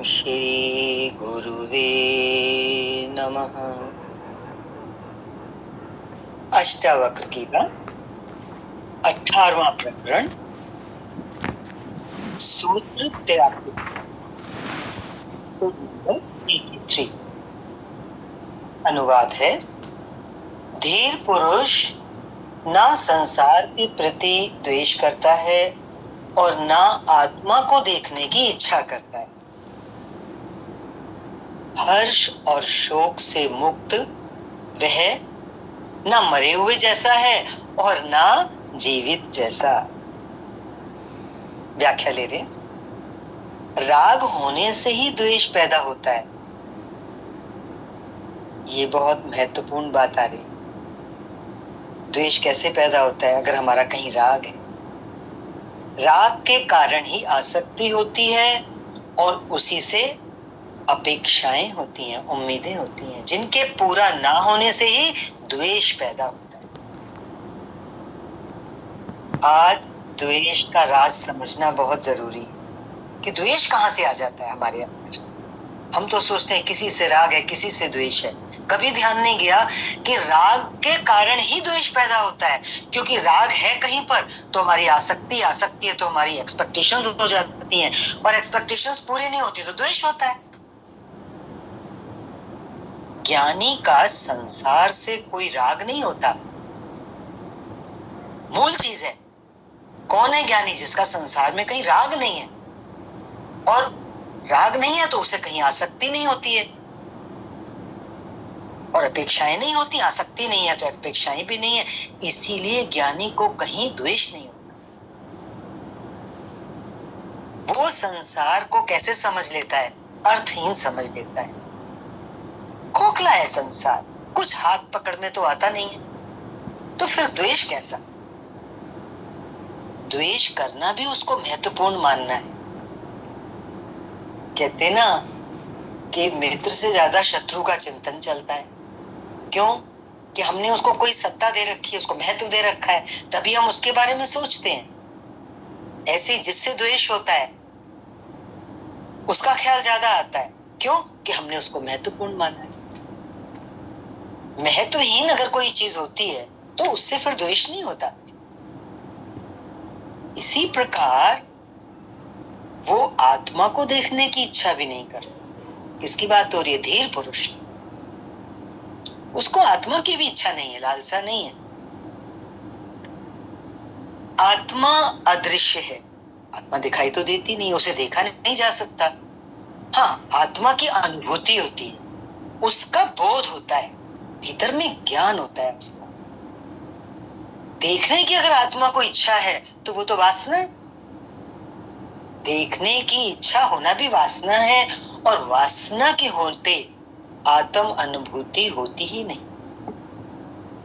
श्री गुरुवे नमः। अष्टावक्र गीता 18वां प्रकरण सूत्र 83। अनुवाद है, धीर पुरुष ना संसार के प्रति द्वेष करता है और ना आत्मा को देखने की इच्छा करता है। हर्ष और शोक से मुक्त वह ना मरे हुए जैसा है और ना जीवित जैसा। व्याख्या ले रहे, राग होने से ही द्वेष पैदा होता है। ये बहुत महत्वपूर्ण बात आ रही। द्वेष कैसे पैदा होता है? अगर हमारा कहीं राग है, राग के कारण ही आसक्ति होती है और उसी से अपेक्षाएं होती हैं, उम्मीदें होती हैं, जिनके पूरा ना होने से ही द्वेष पैदा होता है। आज द्वेष का राज समझना बहुत जरूरी है कि द्वेष कहां से आ जाता है हमारे अंदर। हम तो सोचते हैं किसी से राग है, किसी से द्वेष है। कभी ध्यान नहीं गया कि राग के कारण ही द्वेष पैदा होता है, क्योंकि राग है कहीं पर तो हमारी आसक्ति है तो हमारी एक्सपेक्टेशंस हो जाती हैं, और एक्सपेक्टेशंस पूरी नहीं होती तो द्वेष होता है। ज्ञानी का संसार से कोई राग नहीं होता। मूल चीज है, कौन है ज्ञानी? जिसका संसार में कहीं राग नहीं है, और राग नहीं है तो उसे कहीं आसक्ति नहीं होती है, और अपेक्षाएं नहीं होती। आसक्ति नहीं है तो अपेक्षाएं भी नहीं है, इसीलिए ज्ञानी को कहीं द्वेष नहीं होता। वो संसार को कैसे समझ लेता है? अर्थहीन समझ लेता है। खोखला है संसार, कुछ हाथ पकड़ में तो आता नहीं है, तो फिर द्वेष कैसा? द्वेष करना भी उसको महत्वपूर्ण मानना है। कहते ना कि मित्र से ज्यादा शत्रु का चिंतन चलता है। क्यों? कि हमने उसको कोई सत्ता दे रखी है, उसको महत्व दे रखा है, तभी हम उसके बारे में सोचते हैं। ऐसे जिससे द्वेष होता है उसका ख्याल ज्यादा आता है। क्यों? कि हमने उसको महत्वपूर्ण माना है। महत्वहीन अगर कोई चीज होती है तो उससे फिर द्वेष नहीं होता। इसी प्रकार वो आत्मा को देखने की इच्छा भी नहीं करता। किसकी बात हो रही है? धीर पुरुष। उसको आत्मा की भी इच्छा नहीं है, लालसा नहीं है। आत्मा अदृश्य है, आत्मा दिखाई तो देती नहीं, उसे देखा नहीं जा सकता। हाँ, आत्मा की अनुभूति होती है, उसका बोध होता है, भीतर में ज्ञान होता है उसका। देखने की अगर आत्मा को इच्छा है तो वो तो वासना है। देखने की इच्छा होना भी वासना है, और वासना के होते आत्म अनुभूति होती ही नहीं,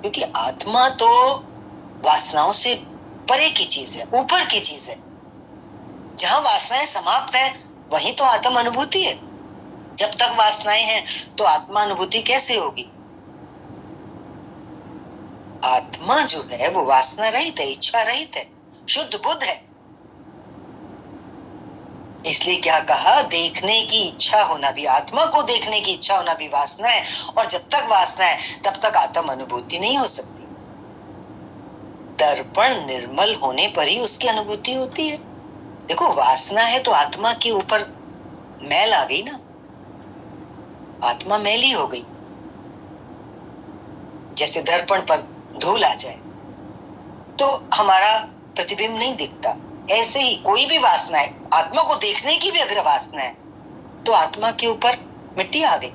क्योंकि आत्मा तो वासनाओं से परे की चीज है, ऊपर की चीज है। जहां वासनाएं समाप्त है वहीं तो आत्म अनुभूति है। जब तक वासनाएं हैं तो आत्मा अनुभूति कैसे होगी? आत्मा जो है वो वासना रहित है, इच्छा रहित है, शुद्ध बुद्ध है। इसलिए क्या कहा? देखने की इच्छा होना भी, आत्मा को देखने की इच्छा होना भी वासना है, और जब तक वासना है तब तक आत्म अनुभूति नहीं हो सकती। दर्पण निर्मल होने पर ही उसकी अनुभूति होती है। देखो, वासना है तो आत्मा के ऊपर मैल आ गई ना, आत्मा मैली हो गई। जैसे दर्पण पर धूल आ जाए तो हमारा प्रतिबिंब नहीं दिखता, ऐसे ही कोई भी वासना है, आत्मा को देखने की भी अगर वासना है तो आत्मा के ऊपर मिट्टी आ गई।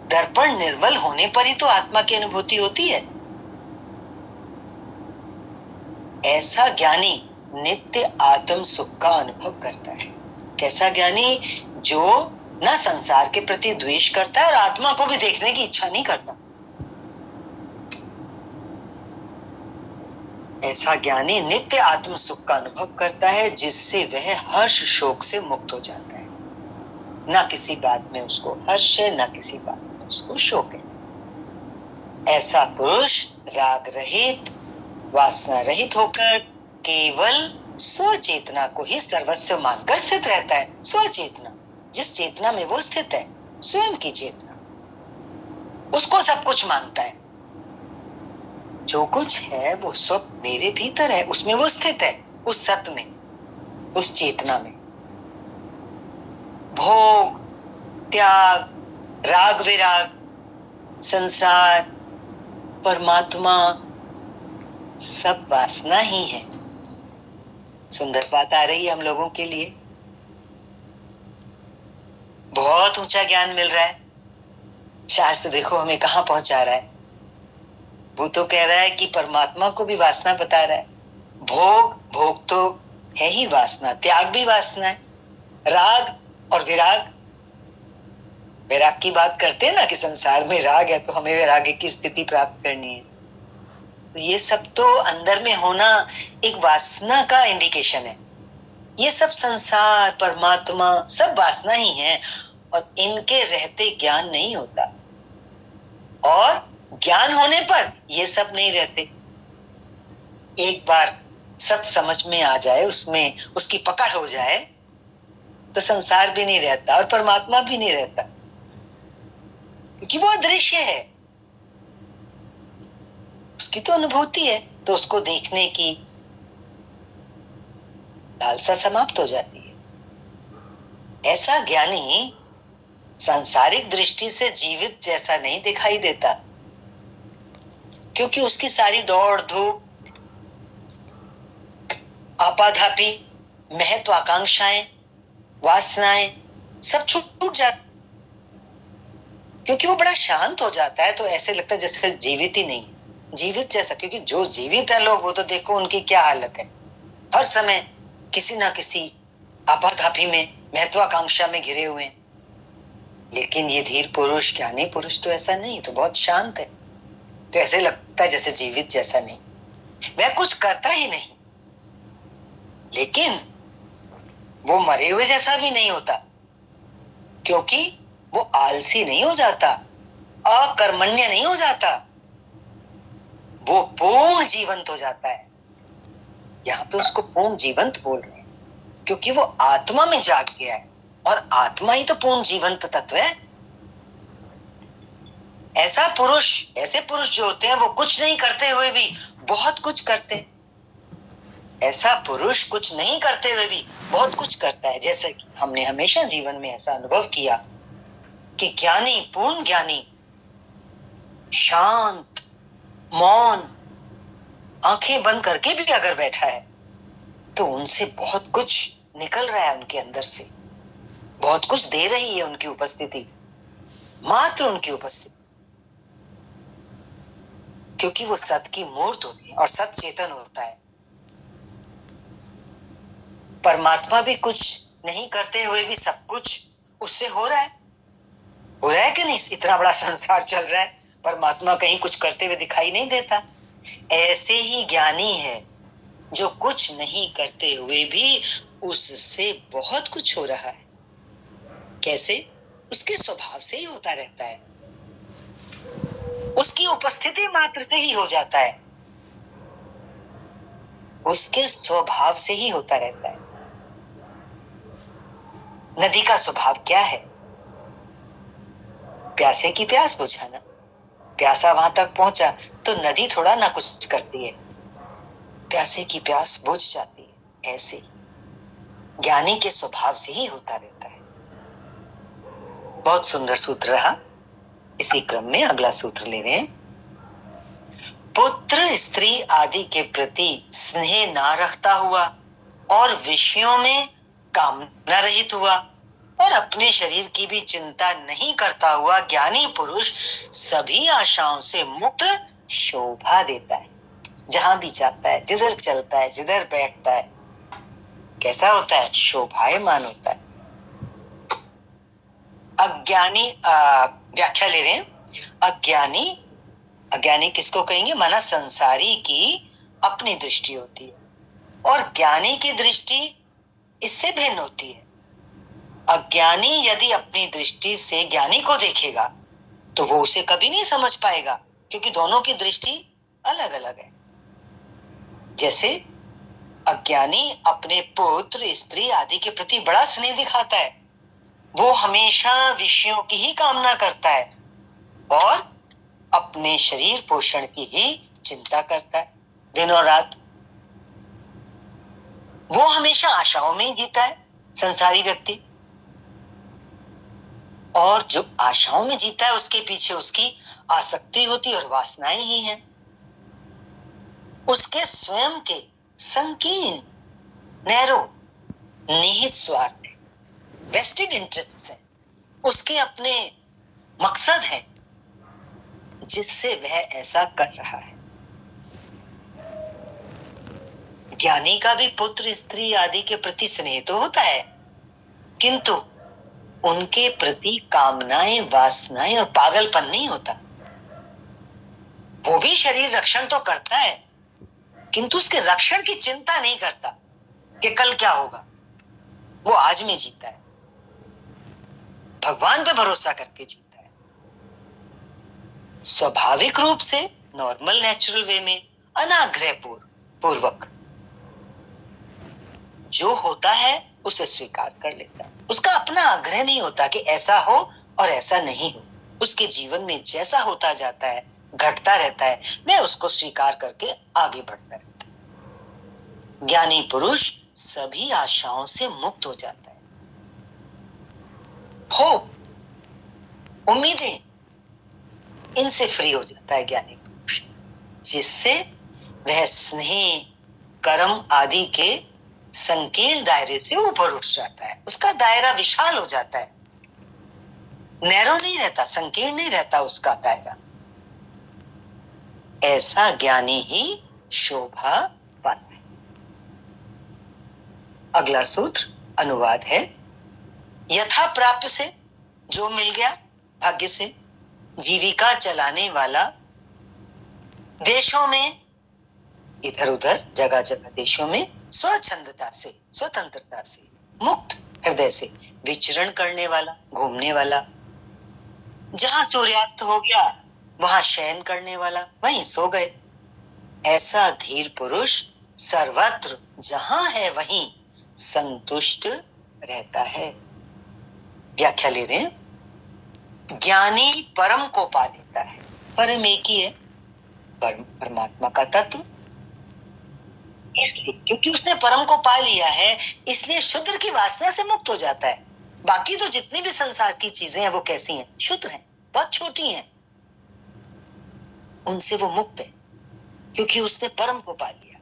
दर्पण निर्मल होने पर ही तो आत्मा की अनुभूति होती है। ऐसा ज्ञानी नित्य आत्म सुख का अनुभव करता है। कैसा ज्ञानी? जो न संसार के प्रति द्वेष करता है और आत्मा को भी देखने की इच्छा नहीं करता। ऐसा ज्ञानी नित्य आत्म सुख का अनुभव करता है, जिससे वह हर्ष शोक से मुक्त हो जाता है। ना किसी बात में उसको हर्ष है, ना किसी बात में उसको शोक है। ऐसा पुरुष राग रहित, वासना रहित होकर केवल स्वचेतना को ही सर्वस्व मानकर स्थित रहता है। स्वचेतना, जिस चेतना में वो स्थित है, स्वयं की चेतना, उसको सब कुछ मानता है। जो कुछ है वो सब मेरे भीतर है, उसमें वो स्थित है, उस सत्य में, उस चेतना में। भोग, त्याग, राग विराग, संसार, परमात्मा, सब वासना ही है। सुंदर बात आ रही है हम लोगों के लिए। बहुत ऊंचा ज्ञान मिल रहा है। शास्त्र देखो हमें कहां पहुंचा रहा है। वो तो कह रहा है कि परमात्मा को भी वासना बता रहा है। भोग तो है ही वासना, त्याग भी वासना है, राग और विराग की बात करते हैं ना कि संसार में राग है तो हमें वैराग्य की स्थिति प्राप्त करनी है। तो ये सब तो अंदर में होना एक वासना का इंडिकेशन है। ये सब संसार, परमात्मा, सब वासना ही है और इनके रहते ज्ञान नहीं होता। और ज्ञान होने पर ये सब नहीं रहते। एक बार सत समझ में आ जाए, उसमें उसकी पकड़ हो जाए, तो संसार भी नहीं रहता और परमात्मा भी नहीं रहता, क्योंकि वो अदृश्य है। उसकी तो अनुभूति है, तो उसको देखने की लालसा समाप्त हो जाती है। ऐसा ज्ञानी सांसारिक दृष्टि से जीवित जैसा नहीं दिखाई देता, क्योंकि उसकी सारी दौड़ धूप, आपाधापी, महत्वाकांक्षाएं, वासनाएं सब छूट जाती, क्योंकि वो बड़ा शांत हो जाता है। तो ऐसे लगता है जैसे जीवित ही नहीं, जीवित जैसा। क्योंकि जो जीवित है लोग, वो तो देखो उनकी क्या हालत है, हर समय किसी ना किसी आपाधापी में, महत्वाकांक्षा में घिरे हुए हैं। लेकिन ये धीर पुरुष, ज्ञानी पुरुष तो ऐसा नहीं, तो बहुत शांत है। तो ऐसे लगता है जैसे जीवित जैसा नहीं, वह कुछ करता ही नहीं, लेकिन वो मरे हुए जैसा भी नहीं होता, क्योंकि वो आलसी नहीं हो जाता, अकर्मण्य नहीं हो जाता, वो पूर्ण जीवंत हो जाता है। यहाँ पे उसको पूर्ण जीवंत बोल रहे हैं, क्योंकि वो आत्मा में जाग गया है, और आत्मा ही तो पूर्ण जीवंत तत्व है। ऐसे पुरुष जो होते हैं, वो कुछ नहीं करते हुए भी बहुत कुछ करते हैं। ऐसा पुरुष कुछ नहीं करते हुए भी बहुत कुछ करता है। जैसे कि हमने हमेशा जीवन में ऐसा अनुभव किया कि ज्ञानी, पूर्ण ज्ञानी, शांत, मौन, आंखें बंद करके भी अगर बैठा है, तो उनसे बहुत कुछ निकल रहा है, उनके अंदर से बहुत कुछ दे रही है उनकी उपस्थिति, मात्र उनकी उपस्थिति, क्योंकि वो सत की मूर्त होती है और सत चेतन होता है। परमात्मा भी कुछ नहीं करते हुए भी सब कुछ उससे हो रहा है कि नहीं? इतना बड़ा संसार चल रहा है, परमात्मा कहीं कुछ करते हुए दिखाई नहीं देता। ऐसे ही ज्ञानी है जो कुछ नहीं करते हुए भी उससे बहुत कुछ हो रहा है। कैसे? उसके स्वभाव से ही होता रहता है, उसकी उपस्थिति मात्र से ही हो जाता है, उसके स्वभाव से ही होता रहता है। नदी का स्वभाव क्या है? प्यासे की प्यास बुझाना। प्यासा वहां तक पहुंचा तो नदी थोड़ा ना कुछ करती है, प्यासे की प्यास बुझ जाती है। ऐसे ही ज्ञानी के स्वभाव से ही होता रहता है। बहुत सुंदर सूत्र रहा। इसी क्रम में अगला सूत्र ले रहे हैं। पुत्र स्त्री आदि के प्रति स्नेह ना रखता हुआ और विषयों में कामना रहित हुआ और अपने शरीर की भी चिंता नहीं करता हुआ ज्ञानी पुरुष सभी आशाओं से मुक्त शोभा देता है। जहां भी जाता है, जिधर चलता है, जिधर बैठता है, कैसा होता है? शोभायमान होता है। अज्ञानी, व्याख्या ले रहे हैं। अज्ञानी किसको कहेंगे? माना संसारी की अपनी दृष्टि होती है और ज्ञानी की दृष्टि इससे भिन्न होती है। अज्ञानी यदि अपनी दृष्टि से ज्ञानी को देखेगा तो वो उसे कभी नहीं समझ पाएगा, क्योंकि दोनों की दृष्टि अलग अलग है। जैसे अज्ञानी अपने पुत्र, स्त्री आदि के प्रति बड़ा स्नेह दिखाता है। वो हमेशा विषयों की ही कामना करता है और अपने शरीर पोषण की ही चिंता करता है दिन और रात। वो हमेशा आशाओं में ही जीता है, संसारी व्यक्ति। और जो आशाओं में जीता है उसके पीछे उसकी आसक्ति होती और वासनाएं ही हैं। उसके स्वयं के संकीर्ण, नैरो, निहित स्वार्थ है, वेस्टेड इंटरेस्ट है, उसके अपने मकसद है जिससे वह ऐसा कर रहा है। ज्ञानी का भी पुत्र, स्त्री आदि के प्रति स्नेह तो होता है, किंतु उनके प्रति कामनाएं, वासनाएं और पागलपन नहीं होता। वो भी शरीर रक्षण तो करता है, किंतु उसके रक्षण की चिंता नहीं करता कि कल क्या होगा। वो आज में जीता है, भगवान पे भरोसा करके जीता है। स्वाभाविक रूप से, नॉर्मल नेचुरल वे में, अनाग्रह पूर्वक जो होता है उसे स्वीकार कर लेता है। उसका अपना आग्रह नहीं होता कि ऐसा हो और ऐसा नहीं हो। उसके जीवन में जैसा होता जाता है, घटता रहता है, मैं उसको स्वीकार करके आगे बढ़ता रहता है। ज्ञानी पुरुष सभी आशाओं से मुक्त हो जाता है। होप, उम्मीदें, इनसे फ्री हो जाता है ज्ञानी पुरुष, जिससे वह स्नेह, कर्म आदि के संकीर्ण दायरे से ऊपर उठ जाता है। उसका दायरा विशाल हो जाता है, नैरो नहीं रहता, संकीर्ण नहीं रहता उसका दायरा। ऐसा ज्ञानी ही शोभा पाता है। अगला सूत्र अनुवाद है। यथा प्राप्य से, जो मिल गया भाग्य से, जीविका चलाने वाला देशों में, इधर उधर जगह जगह देशों में स्वच्छंदता से, स्वतंत्रता से, मुक्त हृदय से विचरण करने वाला, घूमने वाला। जहां सूर्यास्त हो गया वहां शयन करने वाला, वहीं सो गए। ऐसा धीर पुरुष सर्वत्र जहां है वहीं संतुष्ट रहता है। व्याख्या ले रहे हैं। ज्ञानी परम को पा लेता है। परम एक ही है, परमात्मा का तत्व। क्योंकि उसने परम को पा लिया है, इसलिए शुद्र की वासना से मुक्त हो जाता है। बाकी तो जितनी भी संसार की चीजें हैं वो कैसी हैं? शुद्र हैं, बहुत छोटी हैं, उनसे वो मुक्त है क्योंकि उसने परम को पा लिया।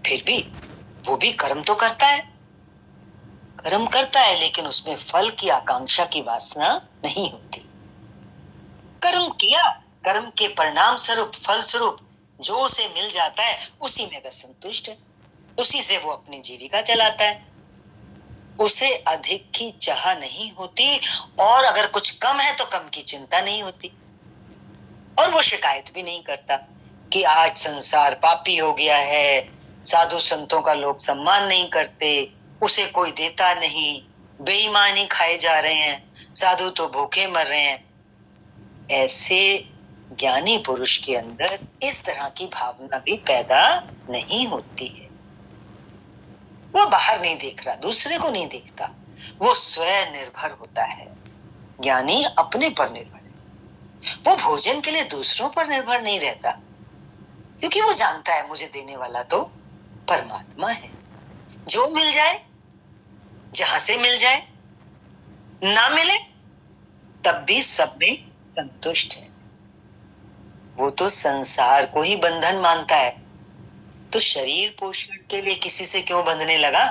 फिर भी वो भी कर्म तो करता है, कर्म करता है, लेकिन उसमें फल की आकांक्षा की वासना नहीं होती। कर्म किया, कर्म के परिणाम स्वरूप, फल स्वरूप जो उसे मिल जाता है उसी में वह संतुष्ट है, उसी से वो अपनी जीविका चलाता है। उसे अधिक की चाह नहीं होती, और अगर कुछ कम है तो कम की चिंता नहीं होती, और वो शिकायत भी नहीं करता कि आज संसार पापी हो गया है, साधु संतों का लोग सम्मान नहीं करते, उसे कोई देता नहीं, बेईमानी खाए जा रहे हैं, साधु तो भूखे मर रहे हैं। ऐसे ज्ञानी पुरुष के अंदर इस तरह की भावना भी पैदा नहीं होती है। वो बाहर नहीं देख रहा, दूसरे को नहीं देखता, वो स्वयं निर्भर होता है। ज्ञानी अपने पर निर्भर है। वो भोजन के लिए दूसरों पर निर्भर नहीं रहता, क्योंकि वो जानता है मुझे देने वाला तो परमात्मा है। जो मिल जाए, जहां से मिल जाए, ना मिले तब भी सब में संतुष्ट है। वो तो संसार को ही बंधन मानता है, तो शरीर पोषण के लिए किसी से क्यों बंधने लगा?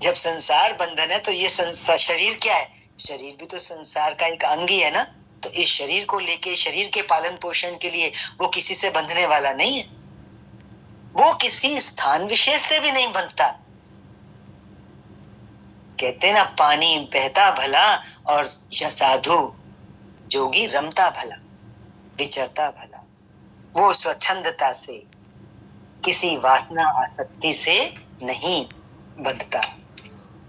जब संसार बंधन है तो ये शरीर क्या है? शरीर भी तो संसार का एक अंग ही है ना। तो इस शरीर को लेके, शरीर के पालन पोषण के लिए वो किसी से बंधने वाला नहीं है। वो किसी स्थान विशेष से भी नहीं बंधता। कहते ना, पानी बहता भला और साधु जोगी रमता भला, विचरता भला। वो स्वच्छंदता से, किसी वासना आसक्ति से नहीं बंधता।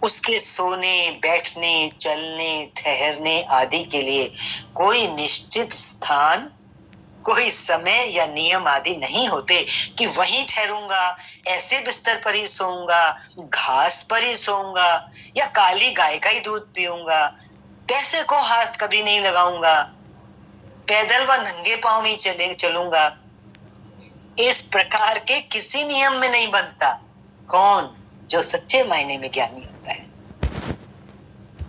उसके सोने, बैठने, चलने, ठहरने आदि के लिए कोई निश्चित स्थान कोई समय या नियम आदि नहीं होते कि वहीं ठहरूंगा, ऐसे बिस्तर पर ही सोऊंगा, घास पर ही सोऊंगा या काली गाय का ही दूध पीऊंगा, पैसे को हाथ कभी नहीं लगाऊंगा, पैदल व नंगे पांव ही चलूंगा। इस प्रकार के किसी नियम में नहीं बनता। कौन? जो सच्चे मायने में ज्ञानी होता है।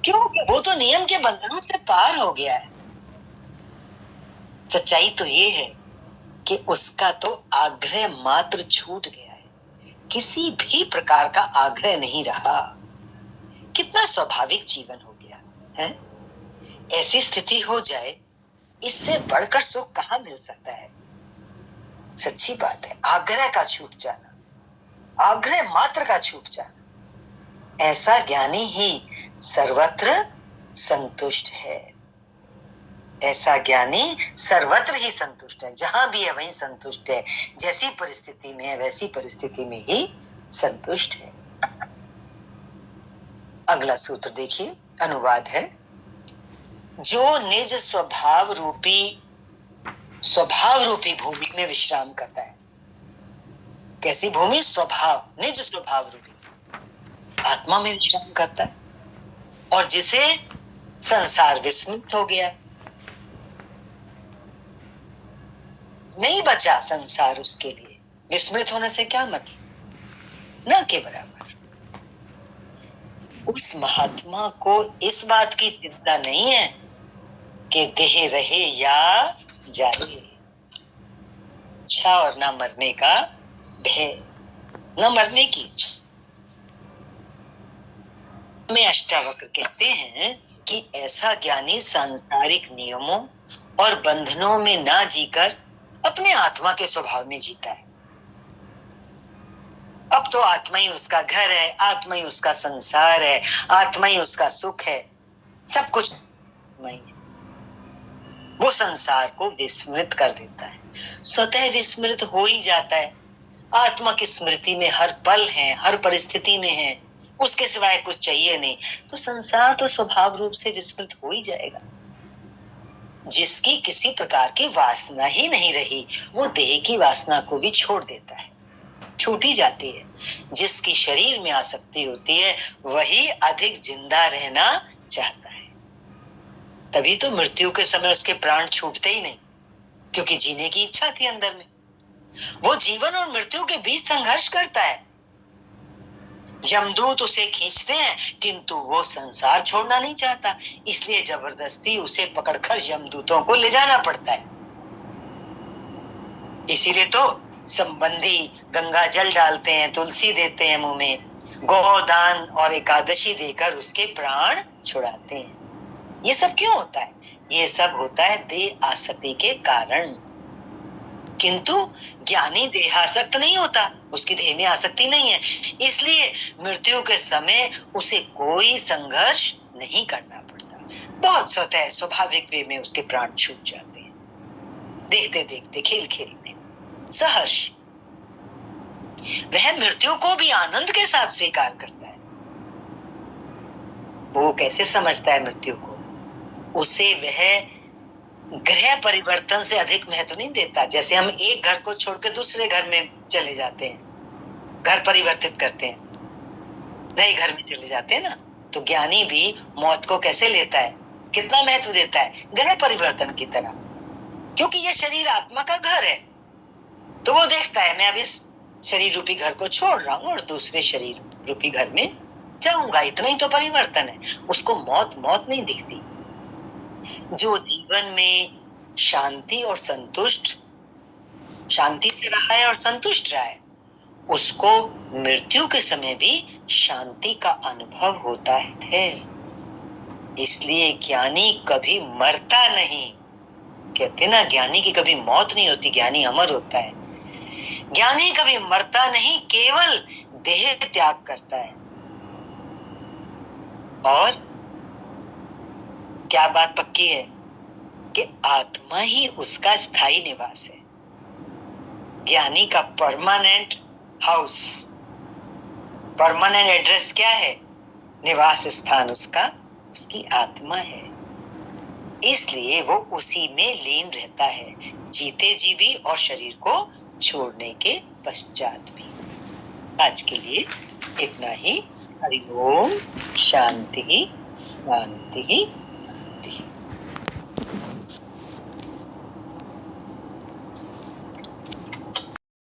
क्योंकि वो तो नियम के बंधनों से पार हो गया है। सच्चाई तो ये है कि उसका तो आग्रह मात्र छूट गया है, किसी भी प्रकार का आग्रह नहीं रहा। कितना स्वाभाविक जीवन हो गया है। ऐसी स्थिति हो जाए, इससे बढ़कर सुख कहां मिल सकता है। सच्ची बात है, आग्रह का छूट जाना, आग्रह मात्र का छूट जाना। ऐसा ज्ञानी ही सर्वत्र संतुष्ट है। ऐसा ज्ञानी सर्वत्र ही संतुष्ट है, जहां भी है वहीं संतुष्ट है, जैसी परिस्थिति में है वैसी परिस्थिति में ही संतुष्ट है। अगला सूत्र देखिए, अनुवाद है। जो निज स्वभाव रूपी भूमि में विश्राम करता है। कैसी भूमि? स्वभाव, निज स्वभाव रूपी आत्मा में विश्राम करता है, और जिसे संसार विस्मृत हो गया, नहीं बचा संसार उसके लिए। विस्मृत होने से क्या मतलब? न के बराबर। उस महात्मा को इस बात की चिंता नहीं है कि देह रहे या जाए, इच्छा और न मरने का भय, न मरने की इच्छा। में अष्टावक्र कहते हैं कि ऐसा ज्ञानी सांसारिक नियमों और बंधनों में ना जीकर अपने आत्मा के स्वभाव में जीता है। अब तो आत्मा ही उसका घर है, आत्मा ही उसका संसार है, आत्मा ही उसका सुख है, सब कुछ वही है। वो संसार को विस्मृत कर देता है, स्वतः विस्मृत हो ही जाता है। आत्मा की स्मृति में हर पल है, हर परिस्थिति में है, उसके सिवाय कुछ चाहिए नहीं, तो संसार तो स्वभाव रूप से विस्मृत हो ही जाएगा। जिसकी किसी प्रकार की वासना ही नहीं रही, वो देह की वासना को भी छोड़ देता है, छूटी जाती है। जिसकी शरीर में आसक्ति होती है, वही अधिक जिंदा रहना चाहता है। तभी तो मृत्यु के समय उसके प्राण छूटते ही नहीं, क्योंकि जीने की इच्छा थी अंदर में। वो जीवन और मृत्यु के बीच संघर्ष करता है। यमदूत उसे खींचते हैं, किंतु वो संसार छोड़ना नहीं चाहता, इसलिए जबरदस्ती उसे पकड़कर यमदूतों को ले जाना पड़ता है। इसीलिए तो संबंधी गंगा जल डालते हैं, तुलसी देते हैं मुंह में, गोदान और एकादशी देकर उसके प्राण छुड़ाते हैं। ये सब क्यों होता है? ये सब होता है देह आसक्ति के कारण। किंतु ज्ञानी देहासक्त नहीं होता, उसकी देह में आसक्ति नहीं है, इसलिए मृत्यु के समय उसे कोई संघर्ष नहीं करना पड़ता। बहुत स्वतः स्वाभाविक वे में उसके प्राण छूट जाते हैं, देखते देखते खेल खेल में सहर्ष। वह मृत्यु को भी आनंद के साथ स्वीकार करता है। वो कैसे समझता है मृत्यु को? उसे वह ग्रह परिवर्तन से अधिक महत्व नहीं देता। जैसे हम एक घर को छोड़कर दूसरे घर में चले जाते हैं, घर परिवर्तित करते हैं, नए घर में चले जाते हैं ना, तो ज्ञानी भी मौत को कैसे लेता है, कितना महत्व देता है? ग्रह परिवर्तन की तरह। क्योंकि यह शरीर आत्मा का घर है, तो वो देखता है मैं अब इस शरीर रूपी घर को छोड़ रहा हूं और दूसरे शरीर रूपी घर में जाऊंगा, इतना ही तो परिवर्तन है। उसको मौत मौत नहीं दिखती। जो जीवन में शांति और संतुष्ट, शांति से रहा है और संतुष्ट रहा है, उसको मृत्यु के समय भी शांति का अनुभव होता है। इसलिए ज्ञानी कभी मरता नहीं। कहते ना, ज्ञानी की कभी मौत नहीं होती, ज्ञानी अमर होता है। ज्ञानी कभी मरता नहीं, केवल देह त्याग करता है। और क्या बात पक्की है कि आत्मा ही उसका स्थायी निवास है। ज्ञानी का परमानेंट हाउस, परमानेंट एड्रेस क्या है? निवास स्थान उसका, उसकी आत्मा है। इसलिए वो उसी में लीन रहता है, जीते जी भी और शरीर को छोड़ने के पश्चात भी। आज के लिए इतना ही। हरि ओम। शांति शांति